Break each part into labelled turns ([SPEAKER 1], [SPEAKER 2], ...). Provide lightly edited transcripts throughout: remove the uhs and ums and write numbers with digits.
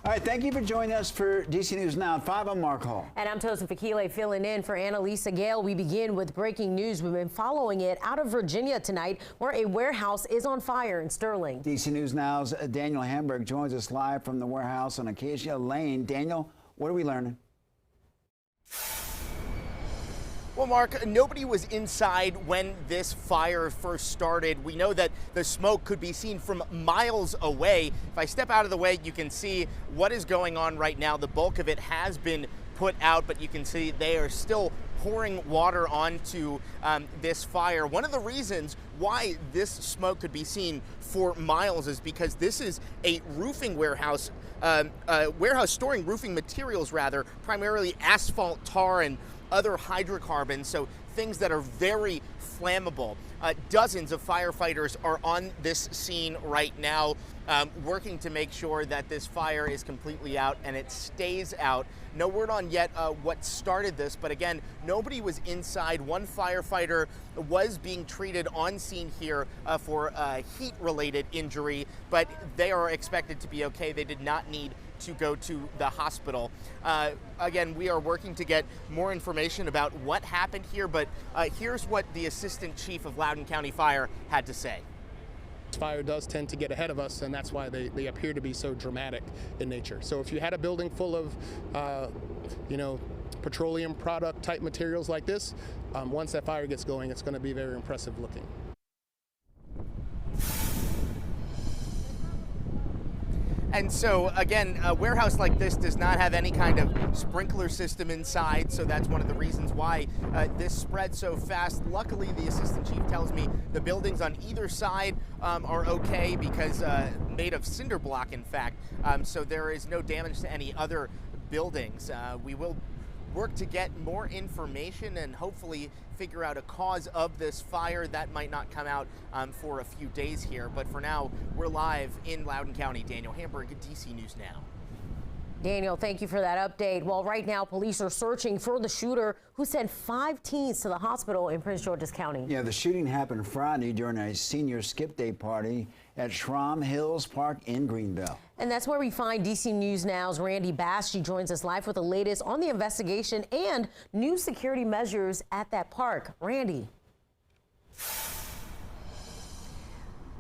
[SPEAKER 1] All right, thank you for joining us for DC News Now at 5. I'm Mark Hall.
[SPEAKER 2] And I'm Tosin Fakile filling in for Annalisa Gale. We begin with breaking news. We've been following it out of Virginia tonight, where a warehouse is on fire in Sterling. DC
[SPEAKER 1] News Now's Daniel Hamburg joins us live from the warehouse on Acacia Lane. Daniel, what are we learning?
[SPEAKER 3] Well, Mark, nobody was inside when this fire first started. We know that the smoke could be seen from miles away. If I step out of the way, you can see what is going on right now. The bulk of it has been put out, but you can see they are still pouring water onto this fire. One of the reasons why this smoke could be seen for miles is because this is a roofing warehouse, warehouse storing roofing materials, rather, primarily asphalt, tar, and other hydrocarbons, so things that are very flammable. Dozens of firefighters are on this scene right now, working to make sure that this fire is completely out and it stays out. No word on yet what started this, but again, nobody was inside. One firefighter was being treated on scene here for a heat-related injury, but they are expected to be okay. They did not need to go to the hospital. Again, we are working to get more information about what happened here, but here's what the Assistant Chief of Loudoun County Fire had to say.
[SPEAKER 4] Fire does tend to get ahead of us, and that's why they appear to be so dramatic in nature. So if you had a building full of, petroleum product type materials like this, once that fire gets going, it's going to be very impressive looking.
[SPEAKER 3] And so, again, a warehouse like this does not have any kind of sprinkler system inside, so that's one of the reasons why this spread so fast. Luckily, the assistant chief tells me the buildings on either side are okay because made of cinder block, in fact, so there is no damage to any other buildings. We will work to get more information and hopefully figure out a cause of this fire. That might not come out for a few days here, but for now, we're live in Loudoun County. Daniel Hamburg, DC News Now.
[SPEAKER 2] Daniel, thank you for that update. Well, right now, police are searching for the shooter who sent 5 teens to the hospital in Prince George's County.
[SPEAKER 1] Yeah, the shooting happened Friday during a senior skip day party at Shram Hills Park in Greenbelt.
[SPEAKER 2] And that's where we find DC News Now's Randy Bass. She joins us live with the latest on the investigation and new security measures at that park. Randy.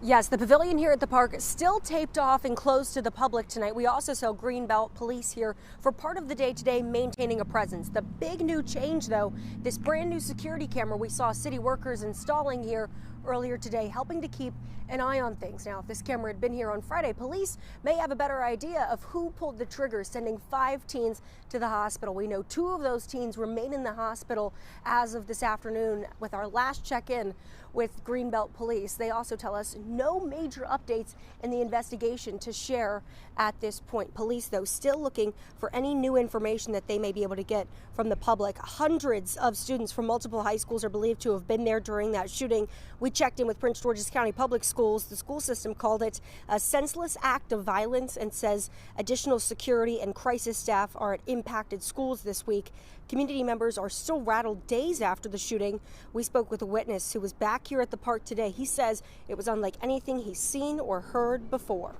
[SPEAKER 5] Yes, the pavilion here at the park is still taped off and closed to the public tonight. We also saw Greenbelt police here for part of the day today, maintaining a presence. The big new change, though, this brand new security camera we saw city workers installing here earlier today, helping to keep an eye on things. Now, if this camera had been here on Friday, police may have a better idea of who pulled the trigger, sending 5 teens to the hospital. We know 2 of those teens remain in the hospital as of this afternoon with our last check-in with Greenbelt police. They also tell us no major updates in the investigation to share at this point. Police, though, still looking for any new information that they may be able to get from the public. Hundreds of students from multiple high schools are believed to have been there during that shooting. We checked in with Prince George's County Public Schools. The school system called it a senseless act of violence and says additional security and crisis staff are at impacted schools this week. Community members are still rattled days after the shooting. We spoke with a witness who was back here at the park today. He says it was unlike anything he's seen or heard before.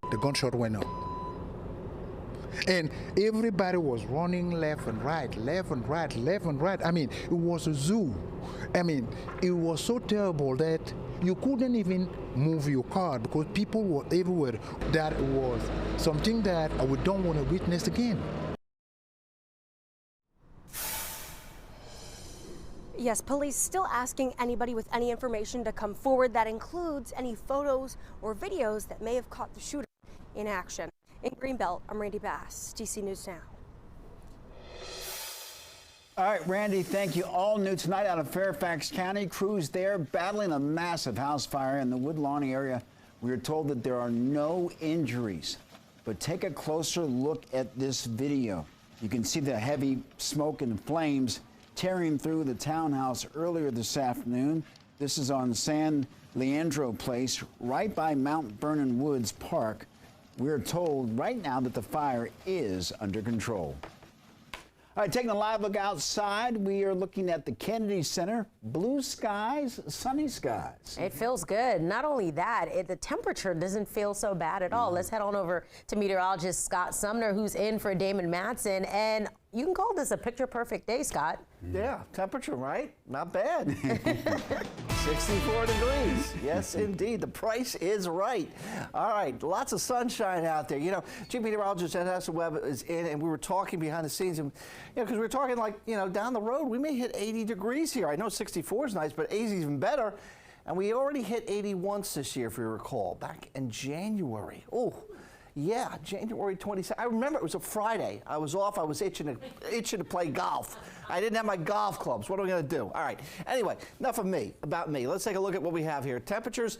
[SPEAKER 6] The gunshot went off. And everybody was running left and right, left and right, left and right. I mean, it was a zoo. I mean, it was so terrible that you couldn't even move your car because people were everywhere. That was something that we don't want to witness again.
[SPEAKER 5] Yes, police still asking anybody with any information to come forward. That includes any photos or videos that may have caught the shooter in action. In Greenbelt, I'm Randy Bass, DC News Now.
[SPEAKER 1] All right, Randy, thank you. All new tonight out of Fairfax County. Crews there battling a massive house fire in the Woodlawn area. We are told that there are no injuries, but take a closer look at this video. You can see the heavy smoke and flames tearing through the townhouse earlier this afternoon. This is on San Leandro Place, right by Mount Vernon Woods Park. We're told right now that the fire is under control. All right, taking a live look outside, we are looking at the Kennedy Center. Blue skies, sunny skies.
[SPEAKER 2] It feels good. Not only that, the temperature doesn't feel so bad at all. Let's head on over to meteorologist Scott Sumner, who's in for Damon Matson. And you can call this a picture-perfect day, Scott.
[SPEAKER 7] Yeah, temperature, right? Not bad. 64 degrees. Yes, indeed. The price is right. All right, lots of sunshine out there. You know, Chief Meteorologist Vanessa Webb is in, and we were talking behind the scenes, and because we were talking like, down the road, we may hit 80 degrees here. I know 64 is nice, but 80 is even better. And we already hit 80 once this year, if you recall, back in January. Oh. Yeah, January 22nd. I remember it was a Friday. I was off. I was itching to play golf. I didn't have my golf clubs. What are we going to do? All right. Anyway, enough of me, about me. Let's take a look at what we have here. Temperatures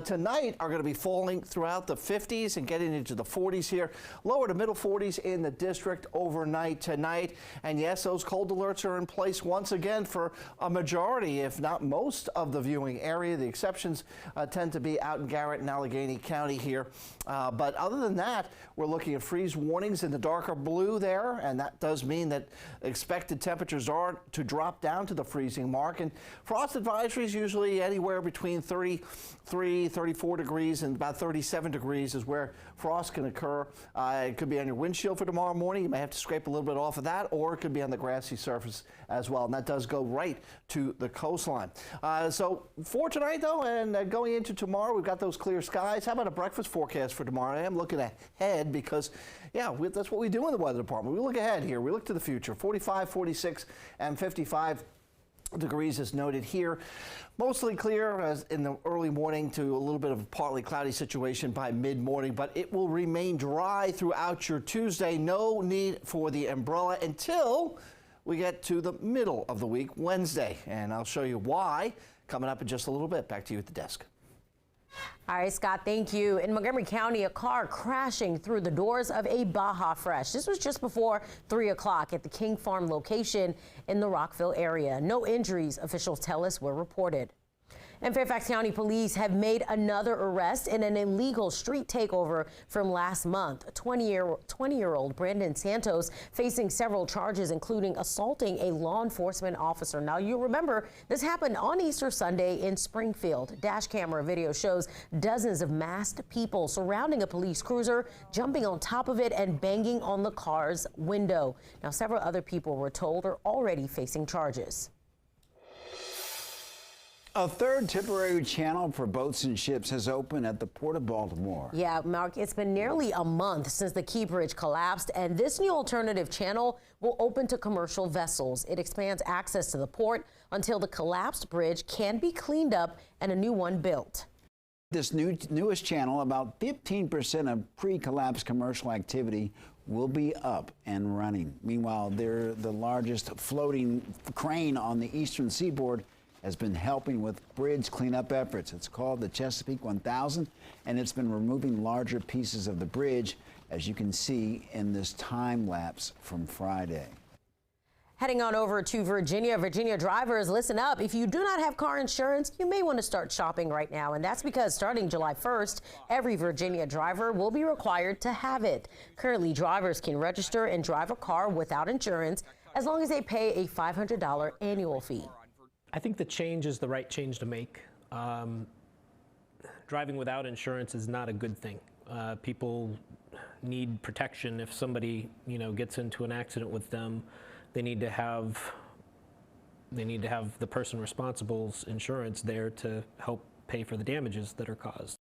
[SPEAKER 7] tonight are going to be falling throughout the 50s and getting into the 40s here. Lower to middle 40s in the district overnight tonight. And yes, those cold alerts are in place once again for a majority, if not most, of the viewing area. The exceptions tend to be out in Garrett and Allegheny County here. But other than that, we're looking at freeze warnings in the darker blue there, and that does mean that expected temperatures are to drop down to the freezing mark. And frost advisories usually anywhere between 33, 34 degrees and about 37 degrees is where frost can occur. It could be on your windshield for tomorrow morning. You may have to scrape a little bit off of that, or it could be on the grassy surface as well, and that does go right to the coastline. So for tonight, though, and going into tomorrow, we've got those clear skies. How about a breakfast forecast for tomorrow? I am looking ahead because, yeah, that's what we do in the weather department. We look ahead here. We look to the future. 45, 46, and 55 degrees is noted here. Mostly clear as in the early morning to a little bit of a partly cloudy situation by mid-morning, but it will remain dry throughout your Tuesday. No need for the umbrella until we get to the middle of the week, Wednesday. And I'll show you why coming up in just a little bit. Back to you at the desk.
[SPEAKER 2] All right, Scott, thank you. In Montgomery County, a car crashing through the doors of a Baja Fresh. This was just before 3 o'clock at the King Farm location in the Rockville area. No injuries, officials tell us, were reported. And Fairfax County police have made another arrest in an illegal street takeover from last month. 20-year-old Brandon Santos facing several charges, including assaulting a law enforcement officer. Now, you remember this happened on Easter Sunday in Springfield. Dash camera video shows dozens of masked people surrounding a police cruiser, jumping on top of it and banging on the car's window. Now, several other people, we're told, are already facing charges.
[SPEAKER 1] A third temporary channel for boats and ships has opened at the Port of Baltimore.
[SPEAKER 2] Yeah, Mark, it's been nearly a month since the Key Bridge collapsed, and this new alternative channel will open to commercial vessels. It expands access to the port until the collapsed bridge can be cleaned up and a new one built.
[SPEAKER 1] This newest channel, about 15% of pre-collapse commercial activity will be up and running. Meanwhile, they're the largest floating crane on the eastern seaboard has been helping with bridge cleanup efforts. It's called the Chesapeake 1000, and it's been removing larger pieces of the bridge, as you can see in this time lapse from Friday.
[SPEAKER 2] Heading on over to Virginia. Virginia drivers, listen up. If you do not have car insurance, you may want to start shopping right now. And that's because starting July 1st, every Virginia driver will be required to have it. Currently, drivers can register and drive a car without insurance as long as they pay a $500 annual fee.
[SPEAKER 8] I think the change is the right change to make. Driving without insurance is not a good thing. People need protection. If somebody, gets into an accident with them, they need to have the person responsible's insurance there to help pay for the damages that are caused.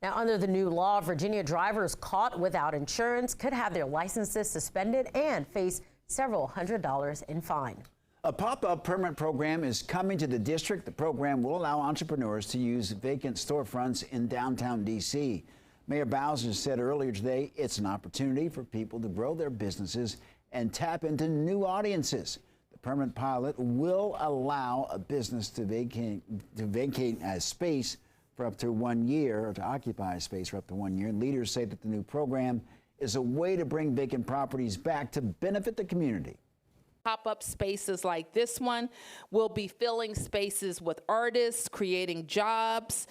[SPEAKER 2] Now, under the new law, Virginia drivers caught without insurance could have their licenses suspended and face several $100s in fine.
[SPEAKER 1] A pop-up permit program is coming to the district. The program will allow entrepreneurs to use vacant storefronts in downtown D.C. Mayor Bowser said earlier today it's an opportunity for people to grow their businesses and tap into new audiences. The permit pilot will allow a business to vacate a space for up to 1 year, or to occupy a space for up to 1 year. Leaders say that the new program is a way to bring vacant properties back to benefit the community.
[SPEAKER 9] Pop-up spaces like this one will be filling spaces with artists, creating jobs,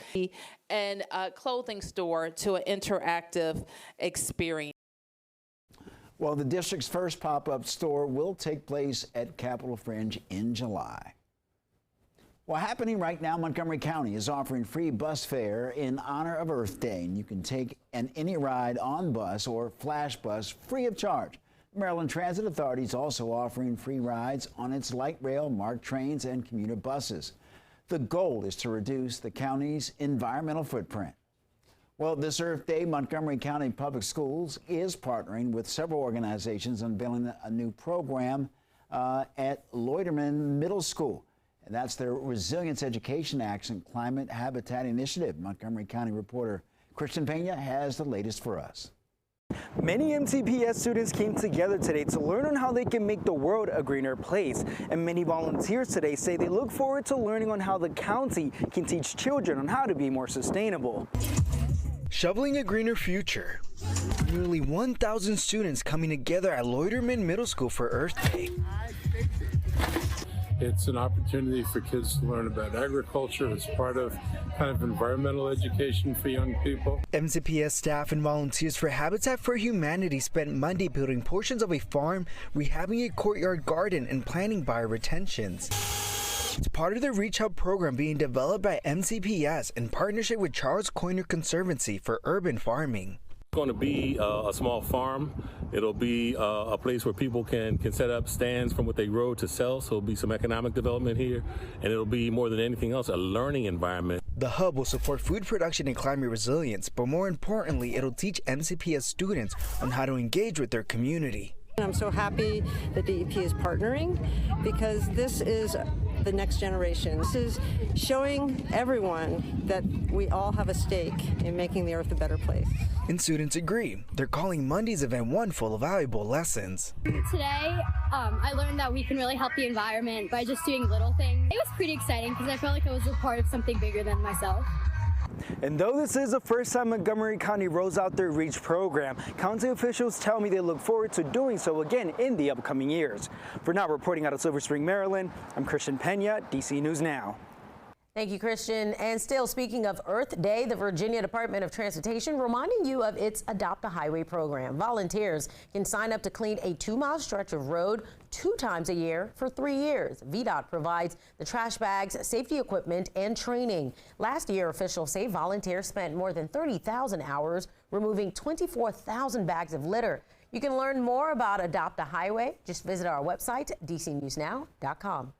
[SPEAKER 9] and a clothing store to an interactive experience.
[SPEAKER 1] Well, the district's first pop-up store will take place at Capitol Fringe in July. Well, happening right now, Montgomery County is offering free bus fare in honor of Earth Day, and you can take any ride on bus or flash bus free of charge. Maryland Transit Authority is also offering free rides on its light rail, MARC trains, and commuter buses. The goal is to reduce the county's environmental footprint. Well, this Earth Day, Montgomery County Public Schools is partnering with several organizations unveiling a new program at Loiterman Middle School. And that's their Resilience Education Action Climate Habitat Initiative. Montgomery County reporter Christian Pena has the latest for us.
[SPEAKER 10] Many MTPS students came together today to learn on how they can make the world a greener place. And many volunteers today say they look forward to learning on how the county can teach children on how to be more sustainable. Shoveling a greener future. Nearly 1,000 students coming together at Loiterman Middle School for Earth Day.
[SPEAKER 11] It's an opportunity for kids to learn about agriculture. It's part of kind of environmental education for young people.
[SPEAKER 10] MTPS staff and volunteers for Habitat for Humanity spent Monday building portions of a farm, rehabbing a courtyard garden, and planting bioretentions. It's part of the Reach Out program being developed by MTPS in partnership with Charles Coiner Conservancy for urban farming.
[SPEAKER 11] It's going to be a small farm. It'll be a place where people can set up stands from what they grow to sell, so it'll be some economic development here, and it'll be more than anything else a learning environment.
[SPEAKER 10] The hub will support food production and climate resilience, but more importantly, it'll teach MCPS students on how to engage with their community.
[SPEAKER 12] I'm so happy that DEP is partnering because this is the next generation. This is showing everyone that we all have a stake in making the earth a better place.
[SPEAKER 10] And students agree. They're calling Monday's event one full of valuable lessons.
[SPEAKER 13] Today, I learned that we can really help the environment by just doing little things. It was pretty exciting because I felt like I was a part of something bigger than myself.
[SPEAKER 10] And though this is the first time Montgomery County rolls out their REACH program, county officials tell me they look forward to doing so again in the upcoming years. For now, reporting out of Silver Spring, Maryland, I'm Christian Pena, DC News Now.
[SPEAKER 2] Thank you, Christian. And still speaking of Earth Day, the Virginia Department of Transportation reminding you of its Adopt a Highway program. Volunteers can sign up to clean a 2-mile stretch of road 2 times a year for 3 years. VDOT provides the trash bags, safety equipment, and training. Last year, officials say volunteers spent more than 30,000 hours removing 24,000 bags of litter. You can learn more about Adopt a Highway. Just visit our website, dcnewsnow.com.